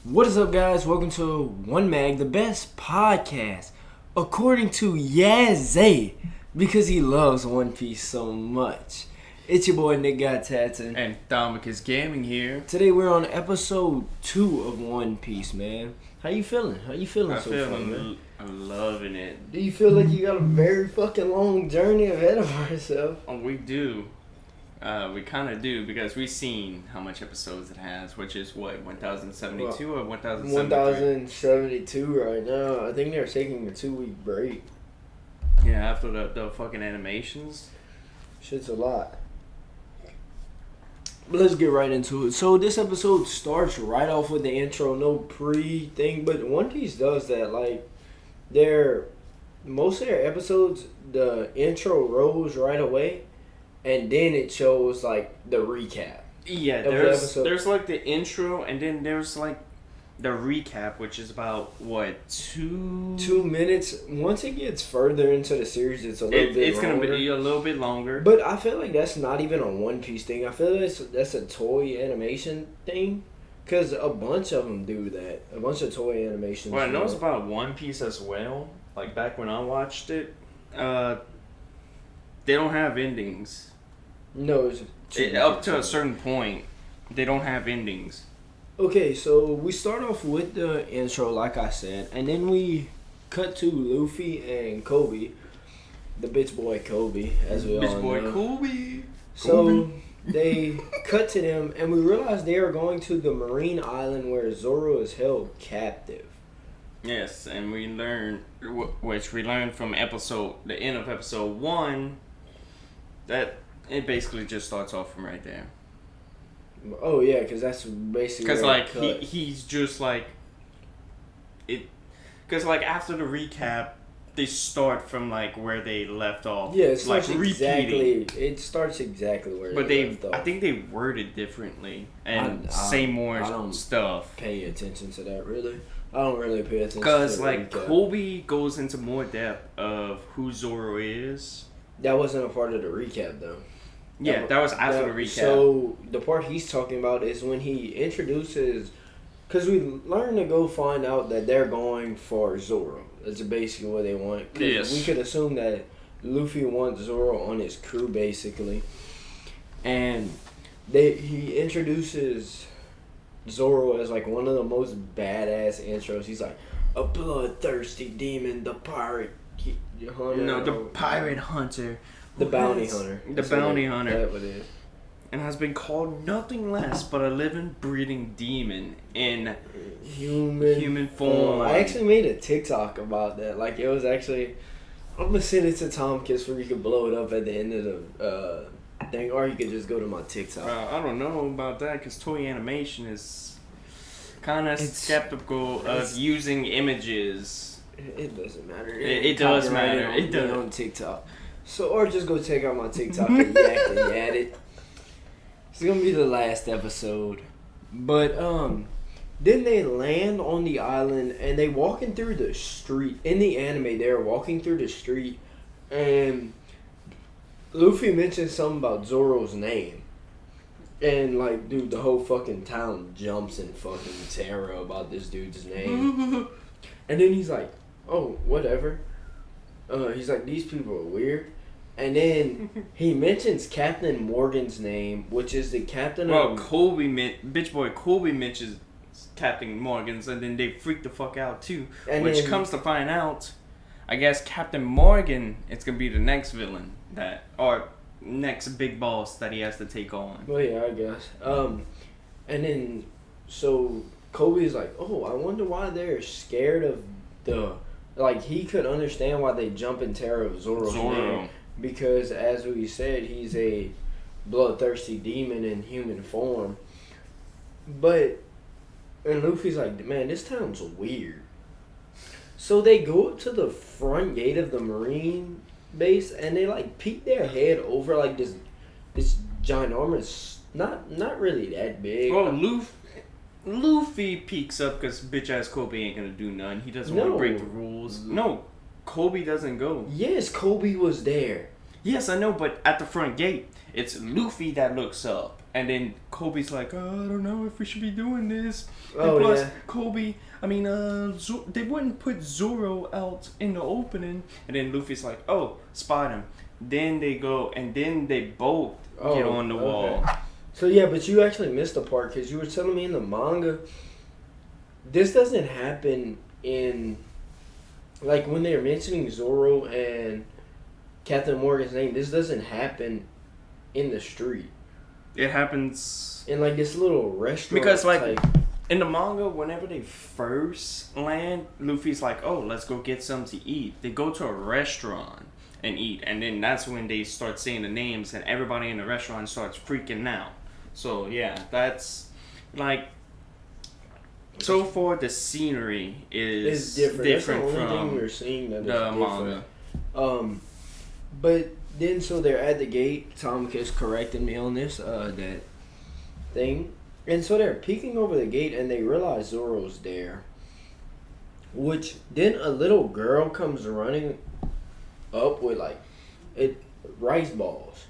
What is up, guys? Welcome to OneMag, the best podcast, according to Yazay, because he loves One Piece so much. It's your boy Nickgottats and Dominic Gaming here. Today we're on episode 2 of One Piece, man. How you feeling? So far, man? I'm loving it. Do you feel like you got a very fucking long journey ahead of ourselves? Oh, we do. We kind of do because we've seen how much episodes it has, which is what, 1072 or 1073? 1072 right now. I think they're taking a 2-week break. Yeah, after the fucking animations. Shit's a lot. But let's get right into it. So this episode starts right off with the intro, no pre-thing, but One Piece does that. Like, most of their episodes, the intro rolls right away, and then it shows, like, the recap. Yeah, there's like the intro, and then there's like the recap, which is about what, 2 minutes. Once it gets further into the series, it's a little bit longer. Gonna be a little bit longer. But I feel like that's not even a One Piece thing. I feel like that's a Toei Animation thing, because a bunch of them do that. A bunch of Toei Animations. Well, I know it's about One Piece as well. Like back when I watched it, they don't have endings. No, up to a certain point, they don't have endings. Okay, so we start off with the intro, like I said, and then we cut to Luffy and Kobe, the bitch boy Kobe, as we all know. Bitch boy Kobe. So they cut to them, and we realize they are going to the marine island where Zoro is held captive. Yes, and we learned, which we learned from the end of episode 1, that it basically just starts off from right there. Oh yeah, because that's basically because like he's just like it. Because like after the recap, they start from like where they left off. Yeah, it starts like exactly. It starts exactly where. But they left off. I think they worded differently and say more stuff. Pay attention to that really. I don't really pay attention. Because like Kobe goes into more depth of who Zoro is. That wasn't a part of the recap though. Yeah, that was after the recap. So the part he's talking about is when he introduces, because we learn to go find out that they're going for Zoro. That's basically what they want. Yes. We could assume that Luffy wants Zoro on his crew basically, and he introduces Zoro as like one of the most badass intros. He's like a bloodthirsty demon, the pirate hunter. No, the pirate hunter. The bounty hunter. The bounty hunter. That's what it is. And has been called nothing less but a living, breathing demon in human form. I actually made a TikTok about that. Like, it was actually... I'm going to send it to Tom Kiss where you can blow it up at the end of the thing. Or you could just go to my TikTok. I don't know about that because Toei Animation is kind of skeptical of using images. It doesn't matter. It does matter. It does on TikTok. So, or just go check out my TikTok and yak and at it. It's gonna be the last episode. But then they land on the island and they walking through the street. In the anime, they're walking through the street and Luffy mentions something about Zoro's name. And like, dude, the whole fucking town jumps in fucking terror about this dude's name. And then he's like, oh, whatever. He's like, these people are weird. And then he mentions Captain Morgan's name, which is the captain of... bitch boy Kobe mentions Captain Morgan's, and then they freak the fuck out too. Which comes to find out, I guess Captain Morgan is going to be the next villain or next big boss that he has to take on. Well, yeah, I guess. And then, so Kobe's like, oh, I wonder why they're scared of the... Like, he could understand why they jump in terror of Zoro's name. Because, as we said, he's a bloodthirsty demon in human form. And Luffy's like, man, this town's weird. So they go up to the front gate of the marine base, and they, like, peek their head over, like, this ginormous, not really that big. Well, Luffy peeks up because bitch ass Kobe ain't gonna do none. He doesn't want to break the rules. No, Kobe doesn't go. Yes, Kobe was there. Yes, I know, but at the front gate, it's Luffy that looks up. And then Kobe's like, I don't know if we should be doing this. Oh, and plus, yeah. Kobe, they wouldn't put Zoro out in the opening. And then Luffy's like, oh, spot him. Then they go, and then they both get on the wall. So, yeah, but you actually missed a part, because you were telling me in the manga, this doesn't happen in, like, when they're mentioning Zoro and Captain Morgan's name, this doesn't happen in the street. It happens in like this little restaurant. Because like in the manga, whenever they first land, Luffy's like, "Oh, let's go get something to eat." They go to a restaurant and eat, and then that's when they start saying the names, and everybody in the restaurant starts freaking out. So yeah, that's like. So far, the scenery is different that's the only from thing we're seeing that the is manga. But then so they're at the gate. Tomika's correcting me on this that thing, and so they're peeking over the gate and they realize Zoro's there. Which then a little girl comes running up with like rice balls,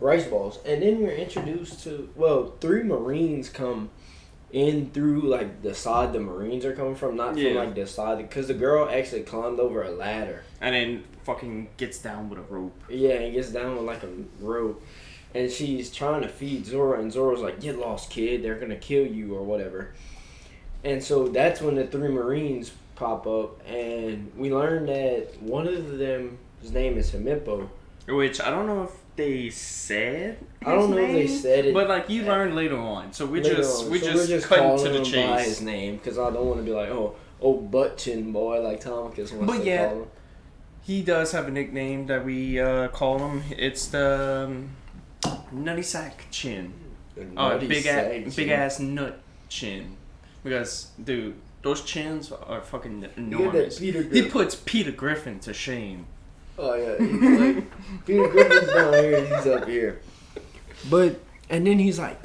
and then we're introduced to 3 Marines come in through like the side the Marines are coming from, not from like the side, because the girl actually climbed over a ladder and then fucking gets down with a rope. Yeah, and gets down with like a rope, and she's trying to feed Zoro, and Zoro's like, "Get lost, kid! They're gonna kill you or whatever." And so that's when the 3 Marines pop up, and we learn that one of them, his name is Himippo, which I don't know if they said. I don't know if they said it, but like you learn later on. So we're just cutting to the chase. By his name, because I don't want to be like, oh, butt chin boy, like Tomicus wants to call him. He does have a nickname that we call him. It's the Nutty Sack Chin. Big ass nut chin. Because dude, those chins are fucking enormous. He puts Peter Griffin to shame. Oh yeah, he's like Peter Griffin's down here, he's up here. And then he's like,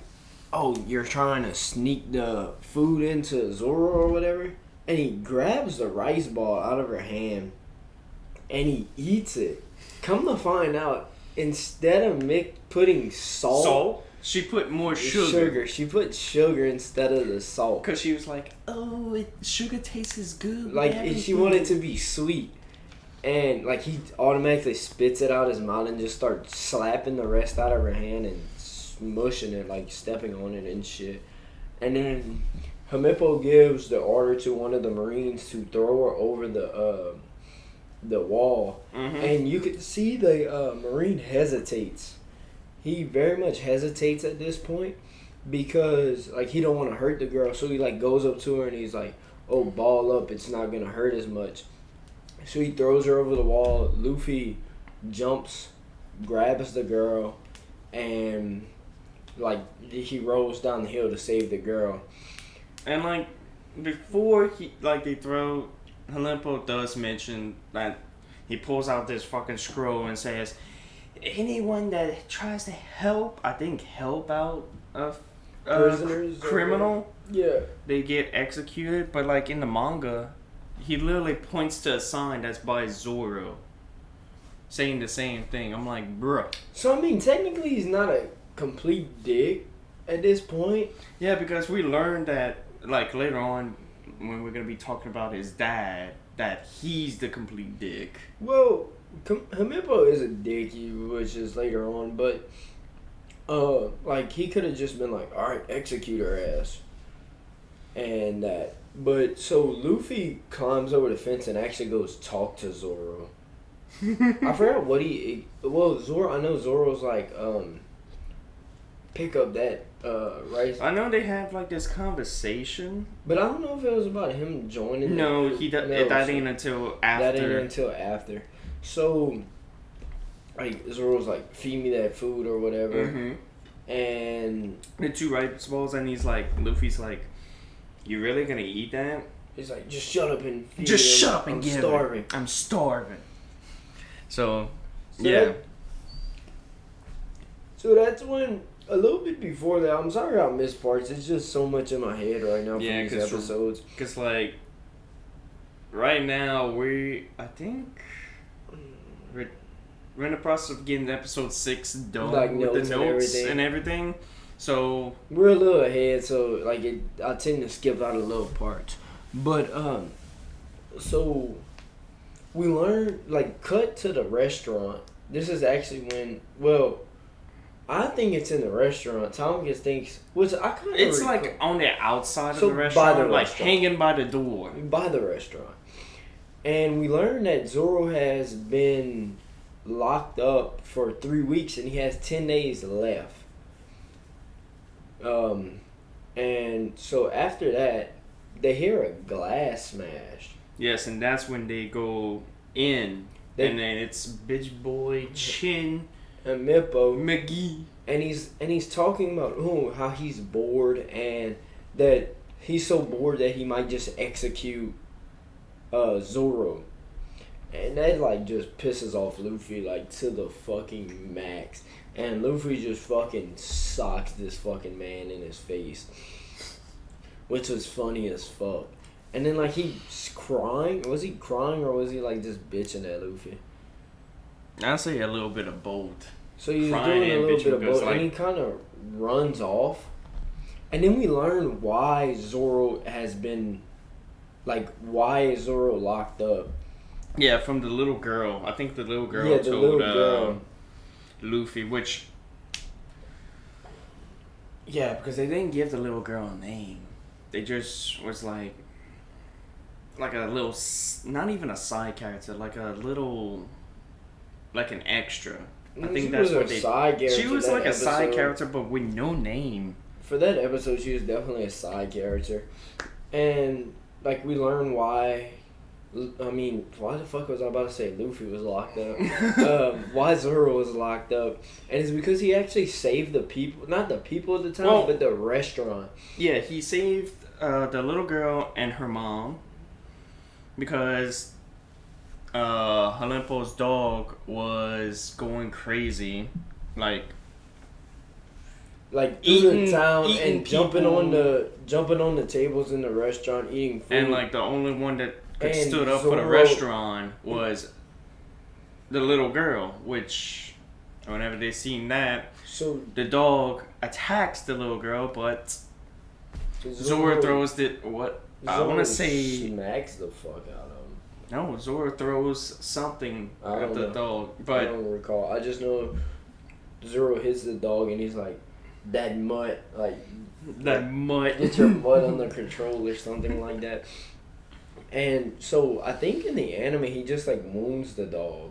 "Oh, you're trying to sneak the food into Zoro or whatever," and he grabs the rice ball out of her hand, and he eats it. Come to find out, instead of Mick putting salt, she put more sugar. She put sugar instead of the salt. Cause she was like, "Oh, sugar tastes good." Like she wanted to be sweet. And, like, he automatically spits it out his mouth and just starts slapping the rest out of her hand and smushing it, like, stepping on it and shit. And then Himippo gives the order to one of the Marines to throw her over the wall. Mm-hmm. And you could see the Marine hesitates. He very much hesitates at this point because, like, he don't want to hurt the girl. So he, like, goes up to her and he's like, "Oh, ball up. It's not going to hurt as much." So he throws her over the wall. Luffy jumps, grabs the girl, and like he rolls down the hill to save the girl. And like before they throw, Himippo does mention that he pulls out this fucking scroll and says, "Anyone that tries to help out a prisoners, criminal, they get executed." But like in the manga, he literally points to a sign that's by Zoro, saying the same thing. I'm like, bruh. So, I mean, technically he's not a complete dick at this point. Yeah, because we learned that, like, later on, when we're going to be talking about his dad, that he's the complete dick. Well, Himippo is a dick, which is later on, but, like, he could have just been like, "Alright, execute her ass." And that. But so Luffy climbs over the fence and actually goes talk to Zoro. I forgot what Zoro. I know Zoro's like pick up that rice. I know they have like this conversation, but I don't know if it was about him joining. No, that ain't until after. That ain't until after. So, like Zoro's like, "Feed me that food" or whatever, and the 2 rice balls, and he's like, Luffy's like, "You really gonna eat that?" He's like, "Just shut up and feed I'm starving. I'm starving." So yeah. So that's when, a little bit before that, I'm sorry I missed parts. It's just so much in my head right now from these episodes. Because like, right now we're in the process of getting episode 6 done, like with the notes and everything. So we're a little ahead, so like I tend to skip out a little parts. But so we learned like cut to the restaurant. This is actually when I think it's in the restaurant. Tomkins thinks, which I kind of. It's like on the outside of the restaurant, like hanging by the door. By the restaurant. And we learned that Zoro has been locked up for 3 weeks and he has 10 days left. And so after that, they hear a glass smash. Yes, and that's when they go in. And then it's Bitch Boy, Chin, and Mippo, McGee. And he's talking about how he's bored and that he's so bored that he might just execute Zoro. And that like just pisses off Luffy like to the fucking max. And Luffy just fucking socks this fucking man in his face. Which was funny as fuck. And then like he's crying. Was he crying or was he like just bitching at Luffy? I'd say a little bit of both. So he's doing a little bit of both, and he kind of runs off. And then we learn why Zoro has been, like, why is Zoro locked up? Yeah, from the little girl. I think the little girl told Luffy, which... Yeah, because they didn't give the little girl a name. They just was like a little, not even a side character, like a little, like an extra. I think that's what they. She was like a side character, but with no name. For that episode, she was definitely a side character, and like we learn why. I mean, why the fuck was I about to say Luffy was locked up? Why Zoro was locked up, and it's because he actually saved the people, not the people at the time, but the restaurant. Yeah, he saved the little girl and her mom because Halimpo's dog was going crazy, like eating the town and jumping on the tables in the restaurant, eating food. And like the only one that stood up for the restaurant was the little girl, which whenever they seen that, so the dog attacks the little girl, but Zoro throws it. I want to say smacks the fuck out of him. No, Zoro throws something at the dog, but I don't recall. I just know Zoro hits the dog and he's like, "That mutt, get your butt under control" or something like that. And so I think in the anime he just like wounds the dog.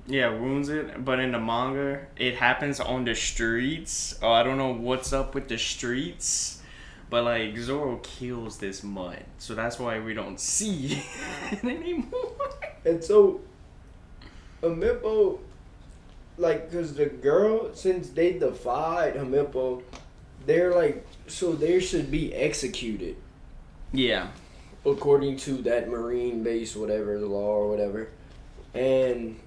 Yeah, wounds it. But in the manga, it happens on the streets. Oh, I don't know what's up with the streets. But like Zoro kills this mutt, so that's why we don't see it anymore. And so, Himippo, like, cause the girl, since they defied Himippo, they're like, so they should be executed. Yeah. According to that Marine base, whatever, the law or whatever. And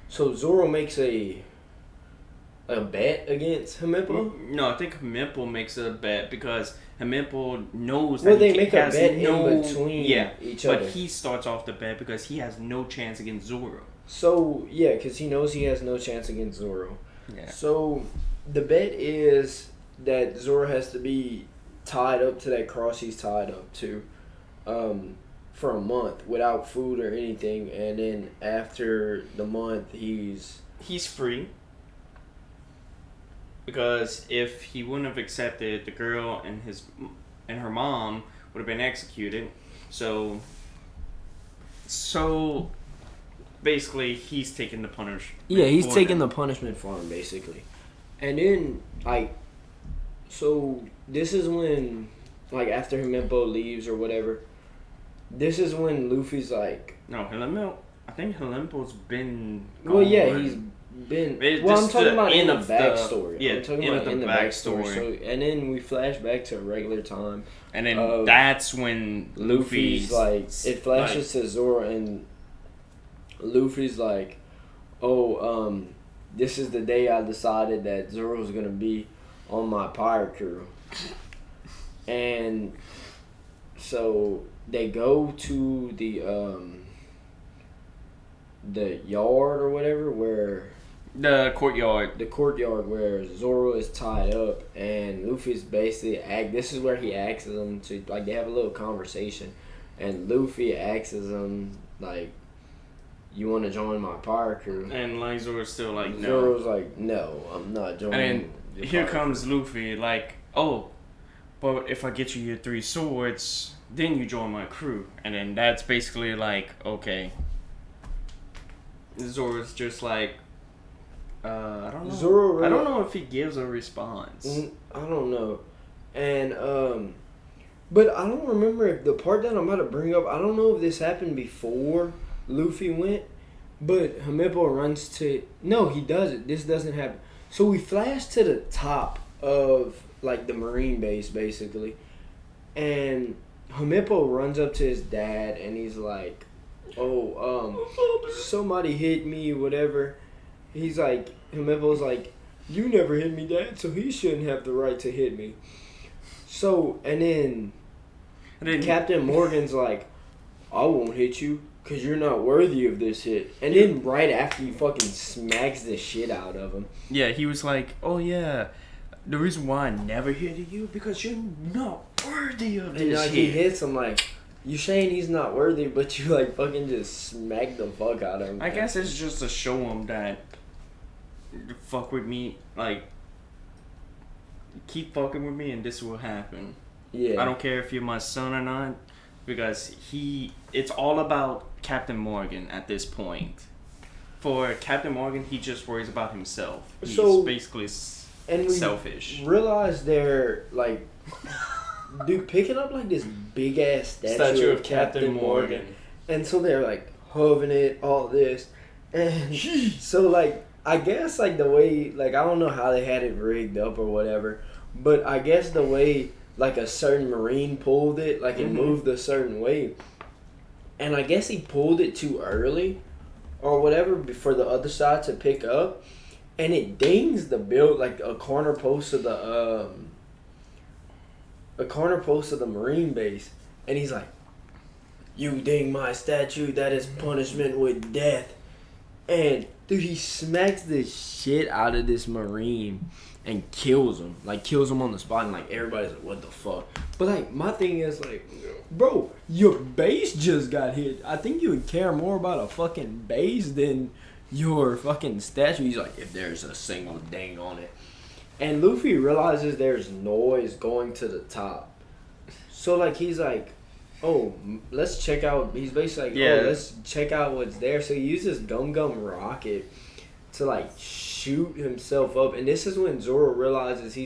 so Zoro makes a bet against Himippo? No, I think Himippo makes a bet because Himippo knows that they make a bet in between each other. But he starts off the bet because he has no chance against Zoro. So, yeah, because he knows he has no chance against Zoro. Yeah. So, the bet is that Zoro has to be tied up to that cross he's tied up to for a month without food or anything. And then after the month, he's free. Because if he wouldn't have accepted, the girl and her mom would have been executed. So basically, he's taking the punishment. Yeah, he's taking the punishment for him, basically. And then, like, so this is when, like, after Himippo leaves or whatever, this is when Luffy's like... No, I think Halimpo's been gone. Well, yeah, he's been... I'm talking about in the backstory. Yeah, I'm talking about in the backstory. So, and then we flash back to regular time. And then that's when Luffy's like... It flashes to Zoro and Luffy's like, this is the day I decided that Zoro's going to be on my pirate crew. And so they go to the yard or whatever where The courtyard. The courtyard where Zoro is tied up and Luffy's basically this is where he asks him to, like, they have a little conversation and Luffy asks him, like, you want to join my pirate crew? And like Zoro's still like, no. Zoro's like, no, I'm not joining. And then here comes Luffy, like, oh, but if I get you your 3 swords, then you join my crew. And then that's basically like, okay. Zoro's just like, I don't know. Zoro I don't know if he gives a response. I don't know. And, but I don't remember if the part that I'm about to bring up, I don't know if this happened before Luffy went, but Himippo runs to, no, he doesn't. This doesn't happen. So we flash to the top of, like, the Marine base, basically. And Himippo runs up to his dad, and he's like, somebody hit me, whatever. He's like, Himippo's like, you never hit me, Dad, so he shouldn't have the right to hit me. So, and then Captain Morgan's like, I won't hit you, because you're not worthy of this hit. And then right after, he fucking smacks the shit out of him. Yeah, he was like, oh yeah, the reason why I never hit you, because you're not worthy of this and like, hit. He hits him like, you saying he's not worthy, but you like fucking just smack the fuck out of him. I guess it's just to show him that, fuck with me, like, keep fucking with me and this will happen. Yeah. I don't care if you're my son or not, because it's all about Captain Morgan at this point. For Captain Morgan, he just worries about himself. He's basically selfish. Realize they're like, dude, picking up like this big ass statue of Captain Morgan. And so they're like hovering it, all this. And so like, I guess like the way, like, I don't know how they had it rigged up or whatever, but I guess the way like a certain Marine pulled it, like it moved a certain way. And I guess he pulled it too early or whatever for the other side to pick up. And it dings the build, like a corner post of the Marine base. And he's like, you ding my statue, that is punishment with death. And dude, he smacks the shit out of this Marine and kills him. Like, kills him on the spot, and like everybody's like, what the fuck? But like, my thing is like, bro, your base just got hit. I think you would care more about a fucking base than your fucking statue. He's like, if there's a single ding on it. And Luffy realizes there's noise going to the top. So like, he's like, oh, let's check out. He's basically like, let's check out what's there. So he uses Gum Gum Rocket to like shoot himself up. And this is when Zoro realizes he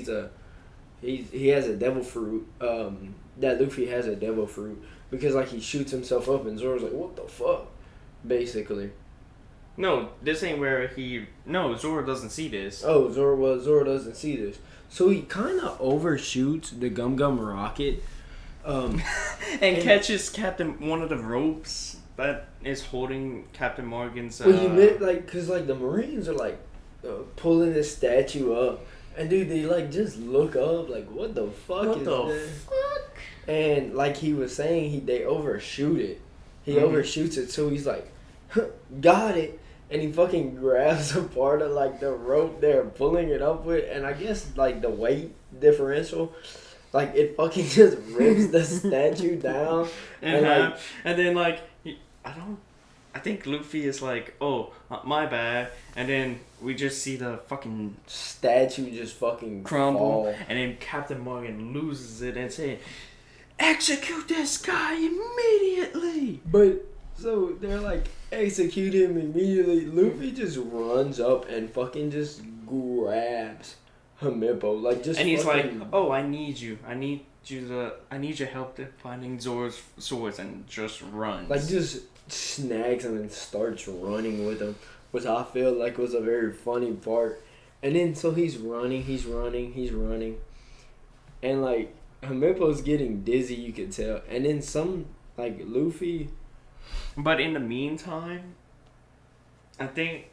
has a devil fruit. That Luffy has a devil fruit, because like he shoots himself up, and Zoro's like, what the fuck, basically. No, this ain't where Zoro doesn't see this. Oh, Zoro doesn't see this. So he kind of overshoots the Gum Gum Rocket. And catches one of the ropes that is holding Captain Morgan's. Well, you meant like, cause like the Marines are like pulling this statue up, and dude, they like just look up, like, what the fuck what is the that? fuck? And like he was saying, they overshoot it. He overshoots it, so he's like, got it. And he fucking grabs a part of like the rope they're pulling it up with, and I guess like the weight differential, like it fucking just rips the statue down. And then like I think Luffy is like, oh, my bad, and then we just see the fucking statue just fucking crumble, fall. And then Captain Morgan loses it and say, execute this guy immediately. But so they're like, execute him immediately. Luffy just runs up and fucking just grabs Himippo, like just. And he's like, oh, I need you. I need your help in finding Zoro's swords, and just runs. Like just snags him and starts running with him, which I feel like was a very funny part. And then so he's running, and like Himippo's getting dizzy, you could tell. And then some like Luffy. But in the meantime, I think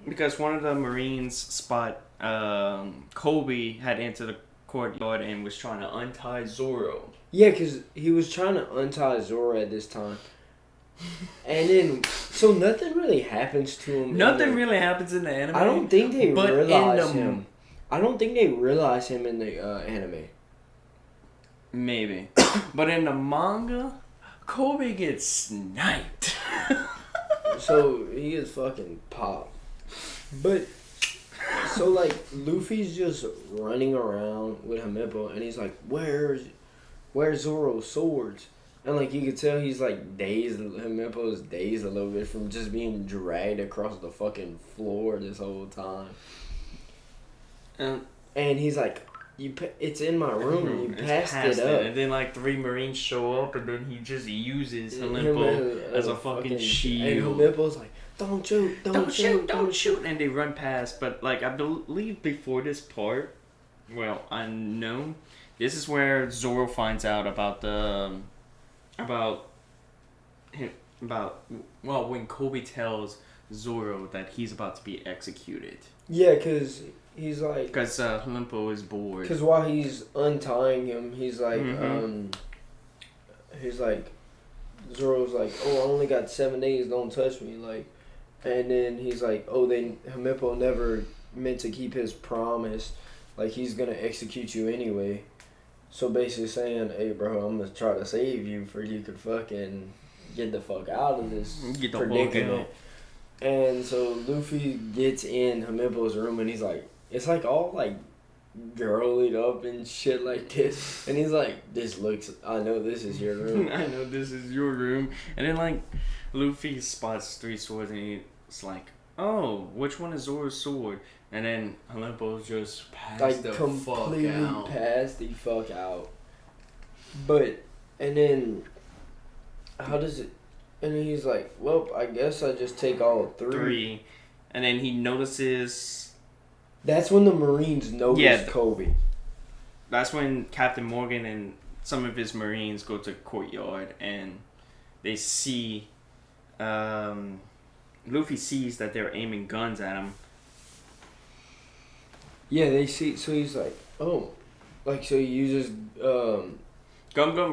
because one of the Marines spot Kobe had entered the courtyard and was trying to untie Zoro. Yeah, because he was trying to untie Zoro at this time. And then, so nothing really happens to him. Nothing really happens in the anime. I don't think they realize him. I don't think they realize him in the anime. Maybe. But in the manga, Kobe gets sniped. So he gets fucking popped. But, so like, Luffy's just running around with Himippo, and he's like, where's Zoro's swords? And like, you could tell he's like dazed, Himippo's dazed a little bit from just being dragged across the fucking floor this whole time. And he's like, it's in my room, you passed it up. And then like 3 Marines show up, and then he just uses Himippo as a fucking shield. And Himippo's like, don't shoot. And they run past. But like, I believe before this part, well, I know, this is where Zoro finds out about when Kobe tells Zoro that he's about to be executed. Yeah, because he's like... Because Himippo is bored. Because while he's untying him, he's like, Zoro's like, oh, I only got 7 days, don't touch me, like, and then he's like, oh, then Himippo never meant to keep his promise, like, he's gonna execute you anyway. So basically saying, hey, bro, I'm gonna try to save you for you could fucking get the fuck out of this predicament. And so Luffy gets in Himippo's room, and he's like, it's like all like girlied up and shit like this. And he's like, I know this is your room. I know this is your room. And then like, Luffy spots 3 swords, and he's like, oh, which one is Zoro's sword? And then Himippo's just passed the fuck out. But, and then, how does it, and then he's like, well, I guess I just take all 3. And then he notices... That's when the Marines notice Kobe. That's when Captain Morgan and some of his Marines go to the courtyard, and they see, Luffy sees that they're aiming guns at him. Yeah, they see. So he's like, oh, like, so he uses Gum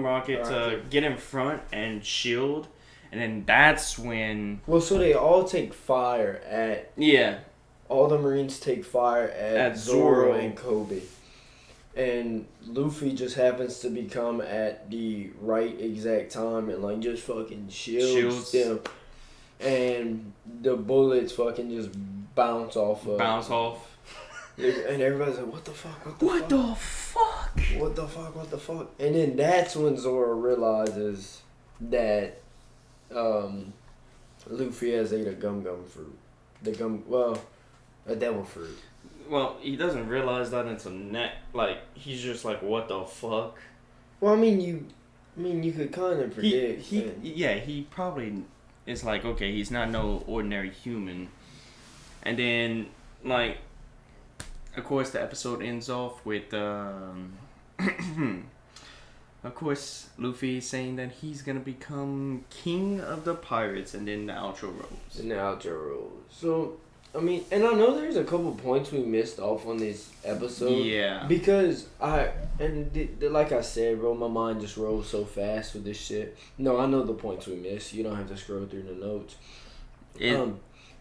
Rocket to get in front and shield, and then that's when. Well, so they all take fire at. Yeah. All the Marines take fire at Zoro and Kobe, and Luffy just happens to become at the right exact time and like just fucking shields them, and the bullets fucking just bounce off. And everybody's like, what the fuck? What the fuck? And then that's when Zoro realizes that Luffy has ate a gum fruit. A devil fruit. Well, he doesn't realize that until he's just like, what the fuck? Well, I mean, you could kind of predict. He probably is like, okay, he's not no ordinary human. And then, like, of course, the episode ends off with, of course, Luffy saying that he's gonna become king of the pirates, and then the outro rolls. So, I mean, and I know there's a couple points we missed off on this episode. Yeah. Because like I said, bro, my mind just rolls so fast with this shit. No, I know the points we missed. You don't have to scroll through the notes.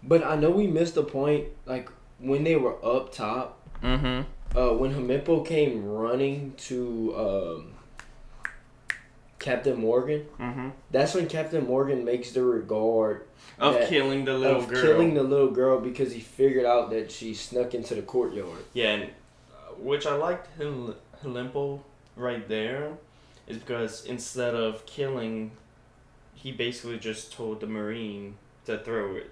But I know we missed a point, like, when they were up top. Mm-hmm. When Himippo came running to Captain Morgan, that's when Captain Morgan makes the regard of killing the little girl because he figured out that she snuck into the courtyard. Yeah, and, which I liked Himippo right there, is because instead of killing, he basically just told the Marine to throw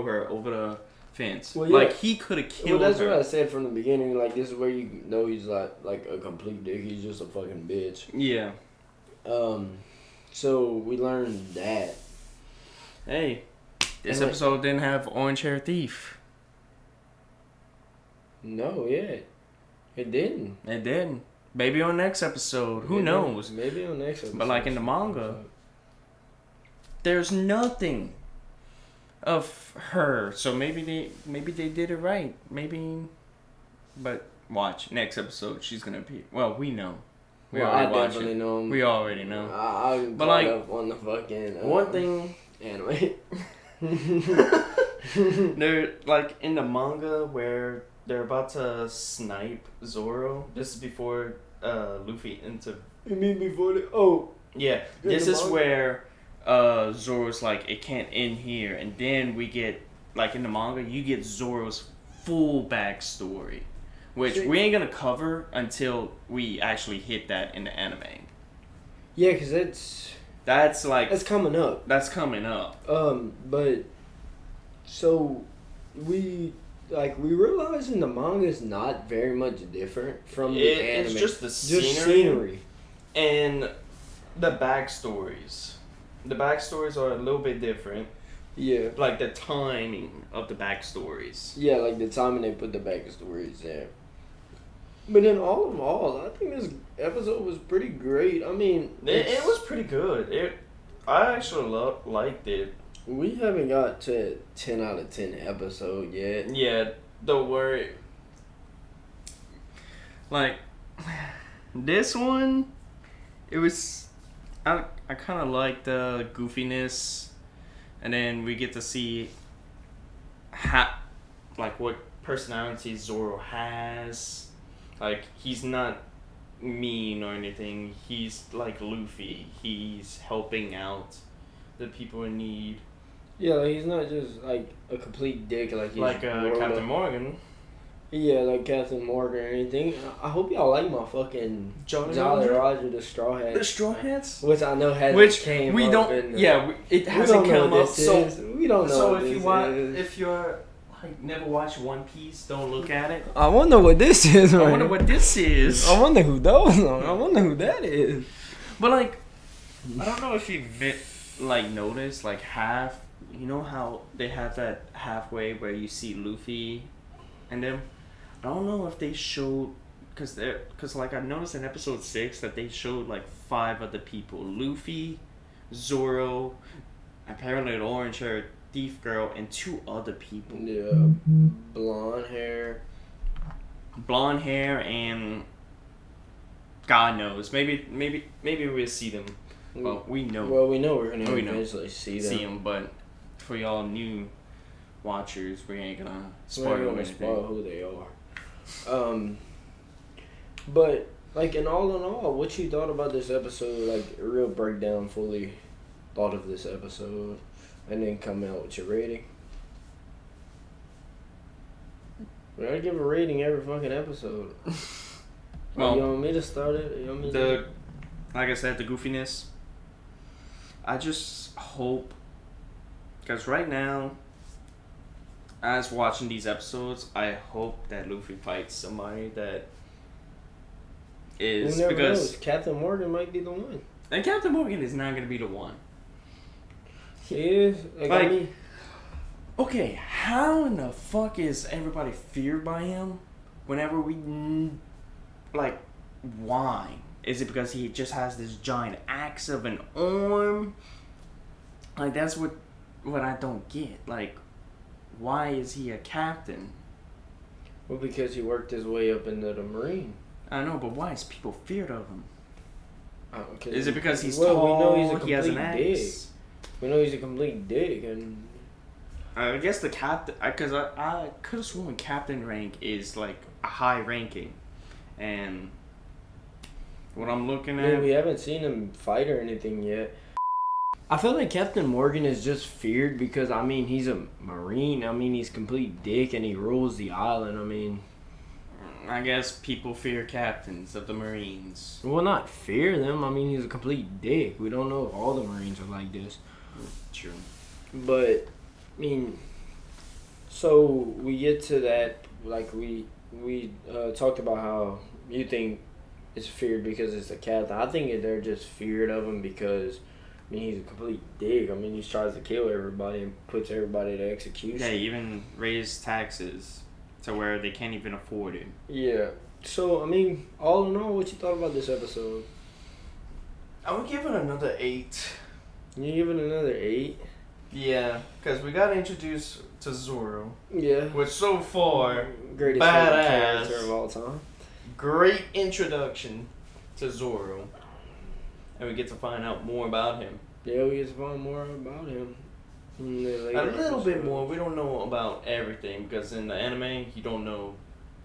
her over the fence. Well, yeah. Like, he could have killed her. Well, that's what I said from the beginning. Like, this is where you know he's like a complete dick. He's just a fucking bitch. Yeah. So we learned that. Hey, this episode didn't have Orange Hair Thief. No, yeah. It didn't. It didn't. Maybe on next episode. Who knows? Maybe on next episode. But like in the manga, there's nothing of her. So maybe they did it right. Maybe, but watch next episode. She's gonna appear. Well, we know. I definitely know. We already know. I'm but like up on the fucking. One thing anime. They're like in the manga where they're about to snipe Zoro. This is before Luffy into. You mean before the Yeah, this is where Zoro's like, it can't end here, and then we get like in the manga you get Zoro's full backstory, which we ain't gonna cover until we actually hit that in the anime. Yeah, cause that's coming up. That's coming up. But so we realize in the manga is not very much different from the anime. It's just the scenery and the backstories. The backstories are a little bit different. Yeah. Like the timing of the backstories. Yeah, like the timing they put the backstories there. But in all of all, I think this episode was pretty great. I mean, it was pretty good. I actually liked it. We haven't got to 10 out of 10 episode yet. Yeah, don't worry. Like, this one, it was... I kind of like the goofiness, and then we get to see what personality Zoro has. Like, he's not mean or anything. He's like Luffy. He's helping out the people in need. Yeah, like he's not just like a complete dick like he's like Captain Morgan. Yeah, like Captain Morgan or anything. I hope y'all like my fucking Jolly Roger the Straw Hat. The Straw Hats? Which I know hasn't came we up don't. It hasn't come up. So we don't know. So if you're like never watched One Piece, don't look at it. I wonder what this is. I wonder what this is. I wonder who those are. I wonder who that is. But like, I don't know if you noticed like half. You know how they have that halfway where you see Luffy and them? I don't know if they showed, cause like I noticed in episode 6 that they showed like 5 other people: Luffy, Zoro, apparently an orange-haired thief girl, and 2 other people. Yeah, blonde hair, and God knows, maybe we'll see them. Well, we know. Well, we know we're gonna eventually see them. But for y'all new watchers, we ain't gonna spoil who they are. But like in all, what you thought about this episode? Like a real breakdown, fully thought of this episode, and then come out with your rating. We gotta give a rating every fucking episode. Well, you want me to start it? Like I said, the goofiness. I just hope, because right now, as watching these episodes, I hope that Luffy fights somebody that is, because knows? Captain Morgan might be the one. And Captain Morgan is not gonna be the one. He is. Okay, how in the fuck is everybody feared by him? Whenever why? Is it because he just has this giant axe of an arm? Like, that's what I don't get. Like, why is he a captain? Well, because he worked his way up into the Marine. I know, but why is people feared of him? Is it because he's tall? We know he has an axe. Dick. We know he's a complete dick, and I guess the captain. Because I could have sworn captain rank is like a high ranking, and what I'm looking at, we haven't seen him fight or anything yet. I feel like Captain Morgan is just feared because, I mean, he's a Marine. I mean, he's complete dick and he rules the island. I mean, I guess people fear captains of the Marines. Well, not fear them. I mean, he's a complete dick. We don't know if all the Marines are like this. True. But, I mean, so we get to that, like, we talked about how you think it's feared because it's a captain. I think they're just feared of him because, I mean, he's a complete dick. I mean, he tries to kill everybody and puts everybody to execution. Yeah, even raise taxes to where they can't even afford it. Yeah. So, I mean, all in all, what you thought about this episode? I would give it another 8. You give it another 8? Yeah, because we got introduced to Zoro. Yeah. Which so far, greatest character of all time. Great introduction to Zoro. And we get to find out more about him. Yeah, we get to find more about him. A little bit more. We don't know about everything because in the anime, you don't know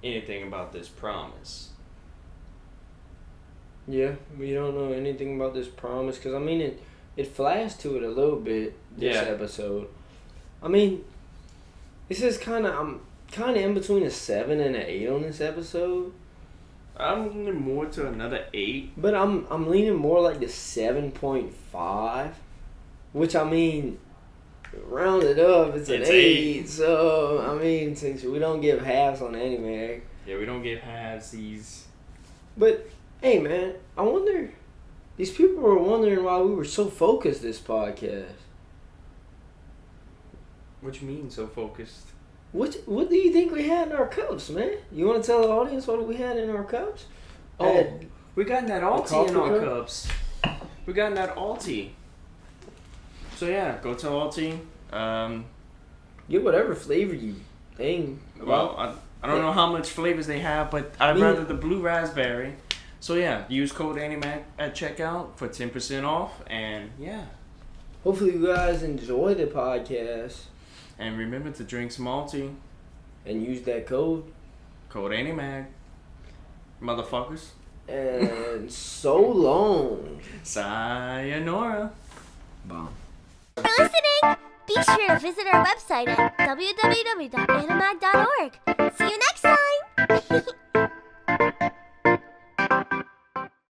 anything about this promise. Yeah, we don't know anything about this promise because I mean it flashed to it a little bit this episode. I mean, this is I'm kind of in between a 7 and an 8 on this episode. I'm leaning more to another 8, but I'm leaning more like the 7.5, which I mean, rounded up, it's an 8. So I mean, since we don't give halves on Animag. Yeah, we don't give halvesies. But hey, man, I wonder. These people were wondering why we were so focused this podcast. What you mean so focused? What do you think we had in our cups, man? You want to tell the audience what we had in our cups? Oh, we got that Alti in our cups. We got that Alti. So yeah, go to Alti. Get whatever flavor you think. Well, I don't know how much flavors they have, but I'd rather the blue raspberry. So yeah, use code Animag at checkout for 10% off, and yeah. Hopefully you guys enjoy the podcast. And remember to drink some Alti. And use that code. Code Animag. Motherfuckers. And so long. Sayonara. Bomb. For listening, be sure to visit our website at www.animag.org